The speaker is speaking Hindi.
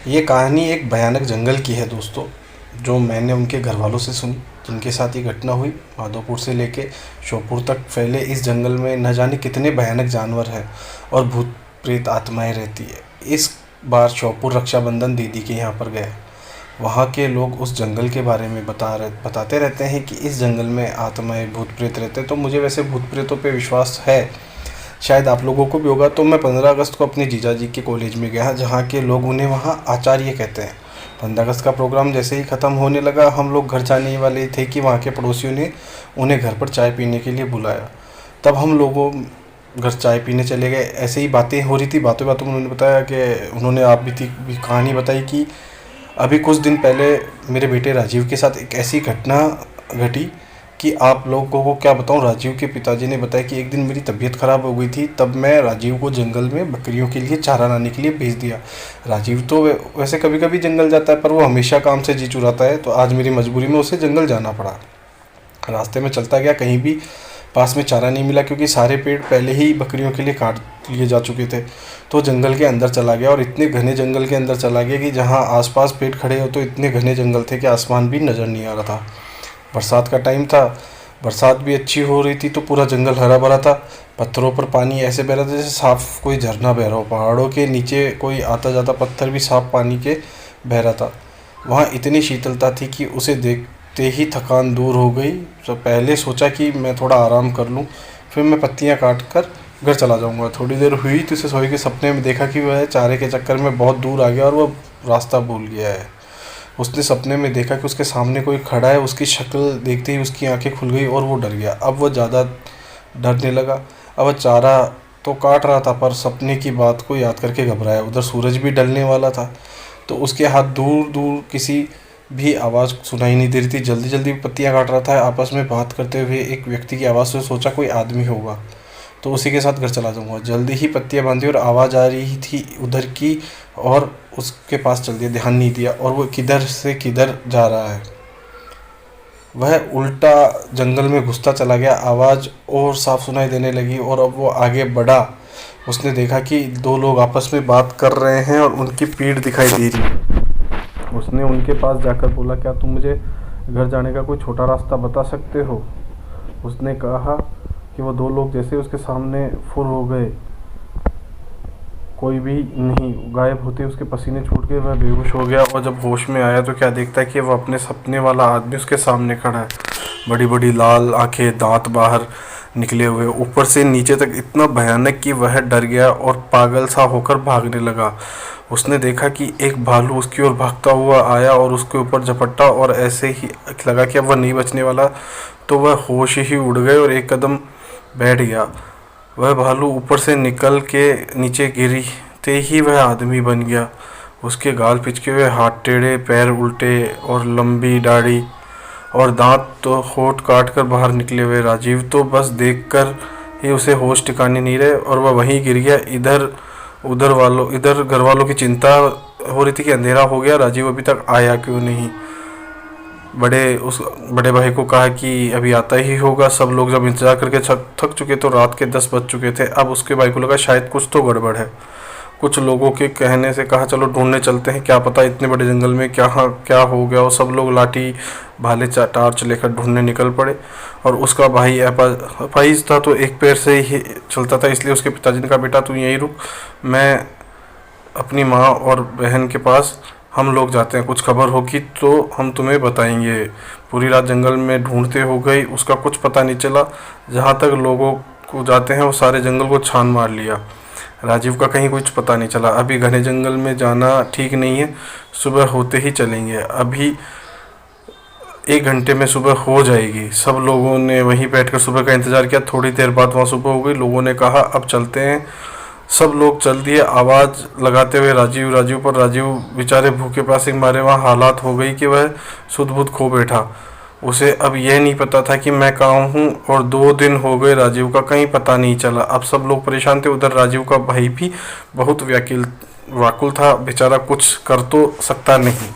ये कहानी एक भयानक जंगल की है दोस्तों, जो मैंने उनके घर वालों से सुनी, जिनके साथ ये घटना हुई। माधोपुर से लेके श्योपुर तक फैले इस जंगल में न जाने कितने भयानक जानवर हैं और भूत प्रेत आत्माएं रहती है। इस बार श्योपुर रक्षाबंधन दीदी के यहाँ पर गया। वहाँ के लोग उस जंगल के बारे में बताते रहते हैं कि इस जंगल में आत्माएं भूत प्रेत रहते हैं। तो मुझे वैसे भूत प्रेतों पे विश्वास है, शायद आप लोगों को भी होगा। तो मैं 15 अगस्त को अपने जीजा जी के कॉलेज में गया, जहाँ के लोग उन्हें वहाँ आचार्य कहते हैं। 15 अगस्त का प्रोग्राम जैसे ही ख़त्म होने लगा, हम लोग घर जाने वाले थे कि वहाँ के पड़ोसियों ने उन्हें घर पर चाय पीने के लिए बुलाया। तब हम लोगों घर चाय पीने चले गए। ऐसे ही बातें हो रही थी, बातों बातों में उन्होंने बताया कि उन्होंने आप भी कहानी बताई कि अभी कुछ दिन पहले मेरे बेटे राजीव के साथ एक ऐसी घटना घटी कि आप लोगों को क्या बताऊं। राजीव के पिताजी ने बताया कि एक दिन मेरी तबीयत ख़राब हो गई थी, तब मैं राजीव को जंगल में बकरियों के लिए चारा लाने के लिए भेज दिया। राजीव तो वैसे कभी कभी जंगल जाता है, पर वो हमेशा काम से जी चुराता है। तो आज मेरी मजबूरी में उसे जंगल जाना पड़ा। रास्ते में चलता गया, कहीं भी पास में चारा नहीं मिला, क्योंकि सारे पेड़ पहले ही बकरियों के लिए काट लिए जा चुके थे। तो जंगल के अंदर चला गया, और इतने घने जंगल के अंदर चला गया कि जहाँ आसपास पेड़ खड़े हो तो इतने घने जंगल थे कि आसमान भी नज़र नहीं आ रहा था। बरसात का टाइम था, बरसात भी अच्छी हो रही थी, तो पूरा जंगल हरा भरा था। पत्थरों पर पानी ऐसे बह रहा था जैसे साफ कोई झरना बह रहा हो। पहाड़ों के नीचे कोई आता जाता पत्थर भी साफ पानी के बह रहा था। वहाँ इतनी शीतलता थी कि उसे देखते ही थकान दूर हो गई। तो पहले सोचा कि मैं थोड़ा आराम कर लूँ, फिर मैं पत्तियाँ काट कर घर चला जाऊँगा। थोड़ी देर हुई तो उसे सोए के सपने में देखा कि वह चारे के चक्कर में बहुत दूर आ गया और वह रास्ता भूल गया है। उसने सपने में देखा कि उसके सामने कोई खड़ा है। उसकी शक्ल देखते ही उसकी आंखें खुल गई और वो डर गया। अब वह ज़्यादा डरने लगा। अब वह चारा तो काट रहा था, पर सपने की बात को याद करके घबराया। उधर सूरज भी ढलने वाला था, तो उसके हाथ दूर दूर किसी भी आवाज़ सुनाई नहीं दे रही थी। जल्दी जल्दी पत्तियाँ काट रहा था। आपस में बात करते हुए एक व्यक्ति की आवाज़ से सोचा कोई आदमी होगा, तो उसी के साथ घर चला जाऊंगा। जल्दी ही पत्तियां बांधी और आवाज़ आ रही थी उधर की, और उसके पास चल दिया। ध्यान नहीं दिया, और वो किधर से किधर जा रहा है। वह उल्टा जंगल में घुसता चला गया। आवाज़ और साफ सुनाई देने लगी, और अब वो आगे बढ़ा। उसने देखा कि दो लोग आपस में बात कर रहे हैं और उनकी पीठ दिखाई दे रही है। उसने उनके पास जाकर बोला, क्या तुम मुझे घर जाने का कोई छोटा रास्ता बता सकते हो? उसने कहा कि वो दो लोग जैसे उसके सामने फुर हो गए। कोई भी नहीं, गायब होते उसके पसीने छूट गए। वह बेहोश हो गया, और जब होश में आया तो क्या देखता है कि वह अपने सपने वाला आदमी उसके सामने खड़ा है। बड़ी बड़ी लाल आंखें, दांत बाहर निकले हुए, ऊपर से नीचे तक इतना भयानक कि वह डर गया और पागल सा होकर भागने लगा। उसने देखा कि एक भालू उसकी ओर भागता हुआ आया और उसके ऊपर झपटा, और ऐसे ही लगा कि अब वह नहीं बचने वाला। तो वह होश ही उड़ गए और एक कदम बैठ गया। वह भालू ऊपर से निकल के नीचे गिरते ही वह आदमी बन गया। उसके गाल पिचके हुए, हाथ टेढ़े, पैर उल्टे और लंबी दाढ़ी, और दांत तो होठ काट कर बाहर निकले हुए। राजीव तो बस देखकर ही उसे होश ठिकाने नहीं रहे, और वह वहीं गिर गया। इधर घर वालों की चिंता हो रही थी कि अंधेरा हो गया, राजीव अभी तक आया क्यों नहीं। बड़े भाई को कहा कि अभी आता ही होगा। सब लोग जब इंतज़ार करके थक चुके तो रात के 10 बज चुके थे। अब उसके भाई को लगा शायद कुछ तो गड़बड़ है। कुछ लोगों के कहने से कहा चलो ढूंढने चलते हैं, क्या पता इतने बड़े जंगल में क्या हो गया। और सब लोग लाठी भाले टार्च लेकर ढूंढने निकल पड़े। और उसका भाई अपाहिज था, तो एक पैर से ही चलता था, इसलिए उसके पिताजी ने कहा बेटा तू यहीं रुक, मैं अपनी माँ और बहन के पास हम लोग जाते हैं, कुछ खबर होगी तो हम तुम्हें बताएंगे। पूरी रात जंगल में ढूंढते हो गई, उसका कुछ पता नहीं चला। जहाँ तक लोगों को जाते हैं वो सारे जंगल को छान मार लिया। राजीव का कहीं कुछ पता नहीं चला। अभी घने जंगल में जाना ठीक नहीं है, सुबह होते ही चलेंगे। अभी 1 घंटे में सुबह हो जाएगी। सब लोगों ने वहीं बैठकर सुबह का इंतज़ार किया। थोड़ी देर बाद वहाँ सुबह हो गई। लोगों ने कहा अब चलते हैं। सब लोग चल दिए, आवाज़ लगाते हुए राजीव राजीव। पर राजीव बेचारे भूखे प्यासे के मारे वहाँ हालात हो गई कि वह सुध बुध खो बैठा। उसे अब यह नहीं पता था कि मैं कहाँ हूँ, और 2 दिन हो गए राजीव का कहीं पता नहीं चला। अब सब लोग परेशान थे। उधर राजीव का भाई भी बहुत व्याकुल था। बेचारा कुछ कर तो सकता नहीं।